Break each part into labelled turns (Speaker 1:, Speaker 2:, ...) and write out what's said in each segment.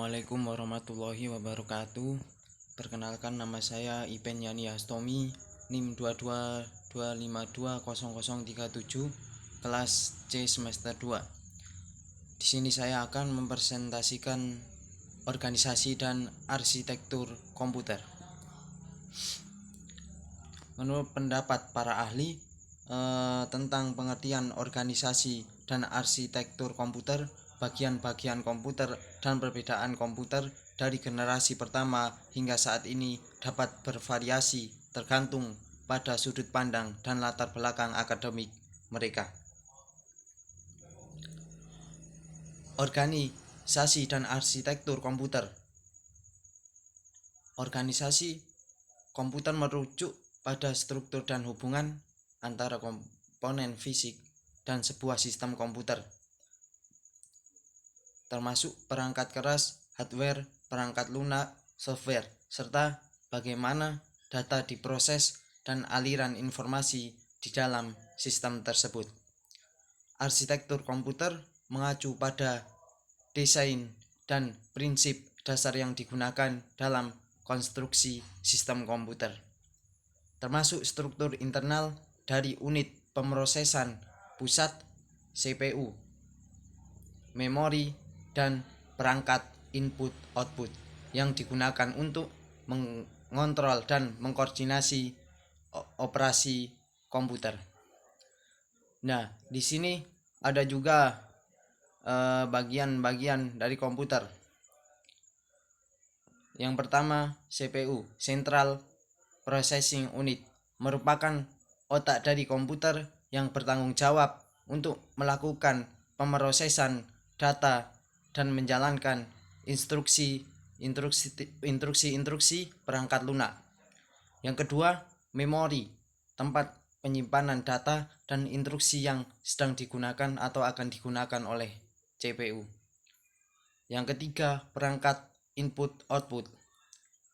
Speaker 1: Assalamualaikum warahmatullahi wabarakatuh. Perkenalkan, nama saya Ipen Yani Hastomi, NIM 222520037, kelas C semester 2. Di sini saya akan mempresentasikan organisasi dan arsitektur komputer. Menurut pendapat para ahli tentang pengertian organisasi dan arsitektur komputer, bagian-bagian komputer dan perbedaan komputer dari generasi pertama hingga saat ini dapat bervariasi tergantung pada sudut pandang dan latar belakang akademik mereka. Organisasi dan arsitektur komputer. Organisasi komputer merujuk pada struktur dan hubungan antara komponen fisik dan sebuah sistem komputer, termasuk perangkat keras, hardware, perangkat lunak, software, serta bagaimana data diproses dan aliran informasi di dalam sistem tersebut. Arsitektur komputer mengacu pada desain dan prinsip dasar yang digunakan dalam konstruksi sistem komputer, termasuk struktur internal dari unit pemrosesan pusat, CPU, memori, dan perangkat input-output yang digunakan untuk mengontrol dan mengkoordinasi operasi komputer. Nah, di sini ada juga bagian-bagian dari komputer. Yang pertama, CPU, Central Processing Unit, merupakan otak dari komputer yang bertanggung jawab untuk melakukan pemrosesan data dan menjalankan instruksi perangkat lunak. Yang kedua, memori, tempat penyimpanan data dan instruksi yang sedang digunakan atau akan digunakan oleh CPU. Yang ketiga, perangkat input-output,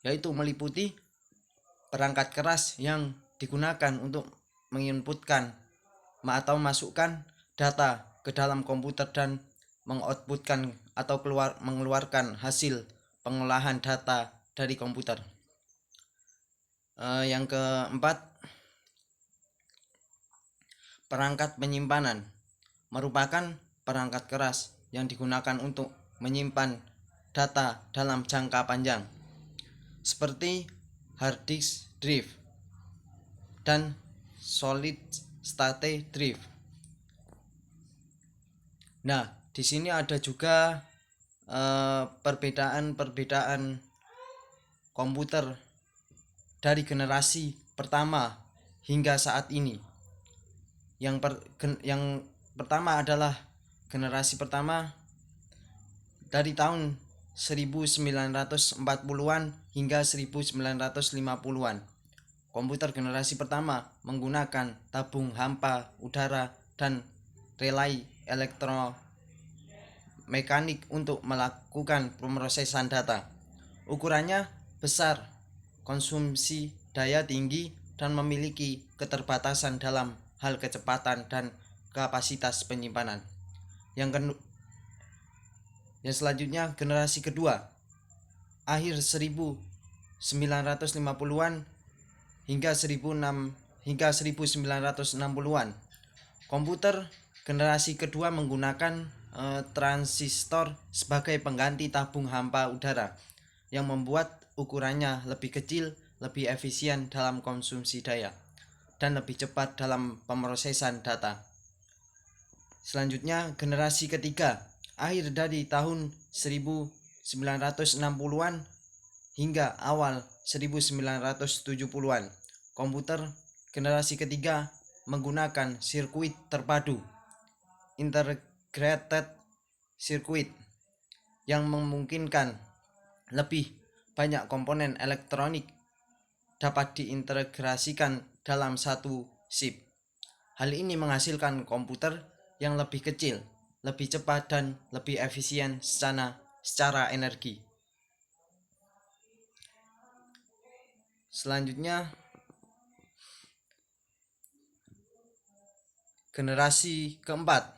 Speaker 1: yaitu meliputi perangkat keras yang digunakan untuk menginputkan atau masukkan data ke dalam komputer dan mengoutputkan atau mengeluarkan hasil pengolahan data dari komputer. Yang keempat, perangkat penyimpanan merupakan perangkat keras yang digunakan untuk menyimpan data dalam jangka panjang, seperti hard disk drive dan solid state drive. Nah, di sini ada juga perbedaan komputer dari generasi pertama hingga saat ini. Yang pertama adalah generasi pertama dari tahun 1940-an hingga 1950-an. Komputer generasi pertama menggunakan tabung hampa udara dan relay elektromekanik untuk melakukan pemrosesan data. Ukurannya besar, konsumsi daya tinggi, dan memiliki keterbatasan dalam hal kecepatan dan kapasitas penyimpanan. Yang selanjutnya, generasi kedua, akhir 1950-an hingga 1960-an. Komputer generasi kedua menggunakan transistor sebagai pengganti tabung hampa udara yang membuat ukurannya lebih kecil, lebih efisien dalam konsumsi daya, dan lebih cepat dalam pemrosesan data. Selanjutnya, generasi ketiga, akhir dari tahun 1960-an hingga awal 1970-an. Komputer generasi ketiga menggunakan sirkuit terpadu, integrated circuit, yang memungkinkan lebih banyak komponen elektronik dapat diintegrasikan dalam satu chip. Hal ini menghasilkan komputer yang lebih kecil, lebih cepat, dan lebih efisien secara energi. Selanjutnya, generasi keempat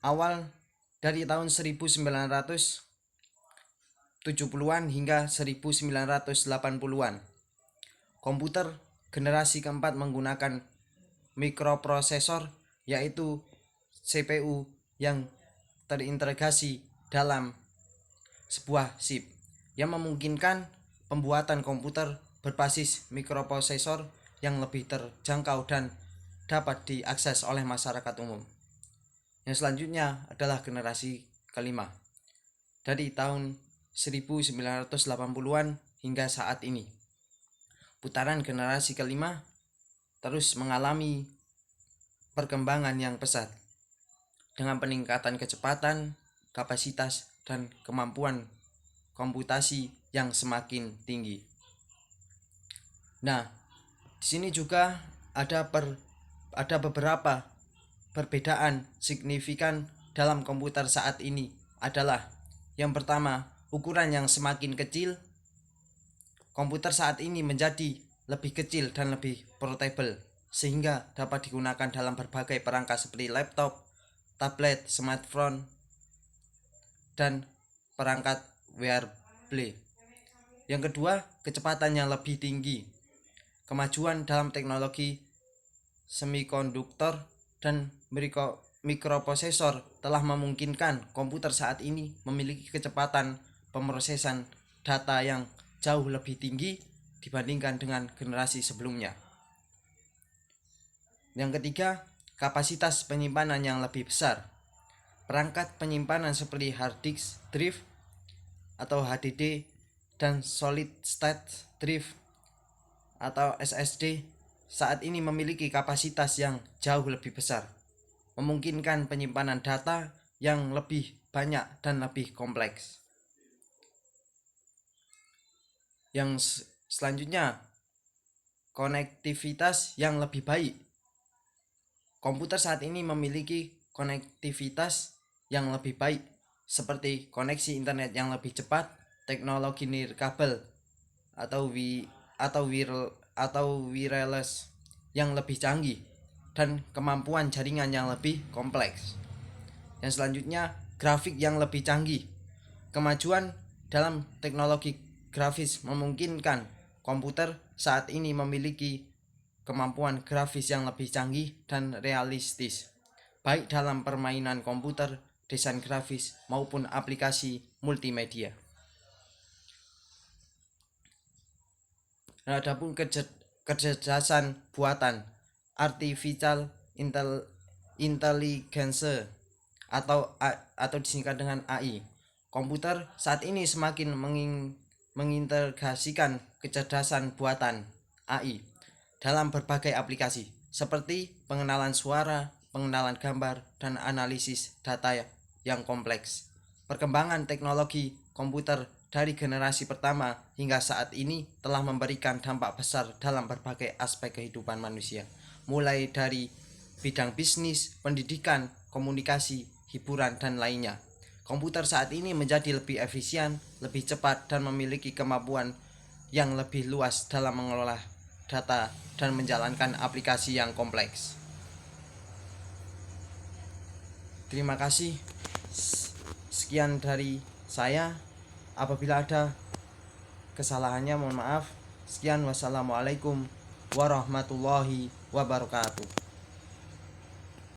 Speaker 1: awal dari tahun 1970-an hingga 1980-an. Komputer generasi keempat menggunakan mikroprosesor, yaitu CPU yang terintegrasi dalam sebuah chip, yang memungkinkan pembuatan komputer berbasis mikroprosesor yang lebih terjangkau dan dapat diakses oleh masyarakat umum. Yang selanjutnya adalah generasi kelima, dari tahun 1980-an hingga saat ini. Putaran generasi kelima terus mengalami perkembangan yang pesat dengan peningkatan kecepatan, kapasitas, dan kemampuan komputasi yang semakin tinggi. Nah, di sini juga ada beberapa perbedaan signifikan dalam komputer saat ini adalah: yang pertama, ukuran yang semakin kecil. Komputer saat ini menjadi lebih kecil dan lebih portable, sehingga dapat digunakan dalam berbagai perangkat seperti laptop, tablet, smartphone, dan perangkat wearable. Yang kedua, kecepatan yang lebih tinggi. Kemajuan dalam teknologi semikonduktor dan mikroprosesor telah memungkinkan komputer saat ini memiliki kecepatan pemrosesan data yang jauh lebih tinggi dibandingkan dengan generasi sebelumnya. Yang ketiga, kapasitas penyimpanan yang lebih besar. Perangkat penyimpanan seperti hard disk drive atau HDD dan solid state drive atau SSD saat ini memiliki kapasitas yang jauh lebih besar, memungkinkan penyimpanan data yang lebih banyak dan lebih kompleks. Yang selanjutnya, konektivitas yang lebih baik. Komputer saat ini memiliki konektivitas yang lebih baik, seperti koneksi internet yang lebih cepat, teknologi nirkabel atau wireless yang lebih canggih, dan kemampuan jaringan yang lebih kompleks. Yang selanjutnya, grafik yang lebih canggih. Kemajuan dalam teknologi grafis memungkinkan komputer saat ini memiliki kemampuan grafis yang lebih canggih dan realistis, baik dalam permainan komputer, desain grafis, maupun aplikasi multimedia. Adapun kecerdasan buatan artificial intelligence atau disingkat dengan AI. Komputer saat ini semakin mengintegrasikan kecerdasan buatan AI dalam berbagai aplikasi seperti pengenalan suara, pengenalan gambar, dan analisis data yang kompleks. Perkembangan teknologi komputer dari generasi pertama hingga saat ini telah memberikan dampak besar dalam berbagai aspek kehidupan manusia, mulai dari bidang bisnis, pendidikan, komunikasi, hiburan, dan lainnya. Komputer saat ini menjadi lebih efisien, lebih cepat, dan memiliki kemampuan yang lebih luas dalam mengelola data dan menjalankan aplikasi yang kompleks. Terima kasih. Sekian dari saya. Apabila ada kesalahannya mohon maaf. Sekian, wassalamualaikum warahmatullahi wabarakatuh.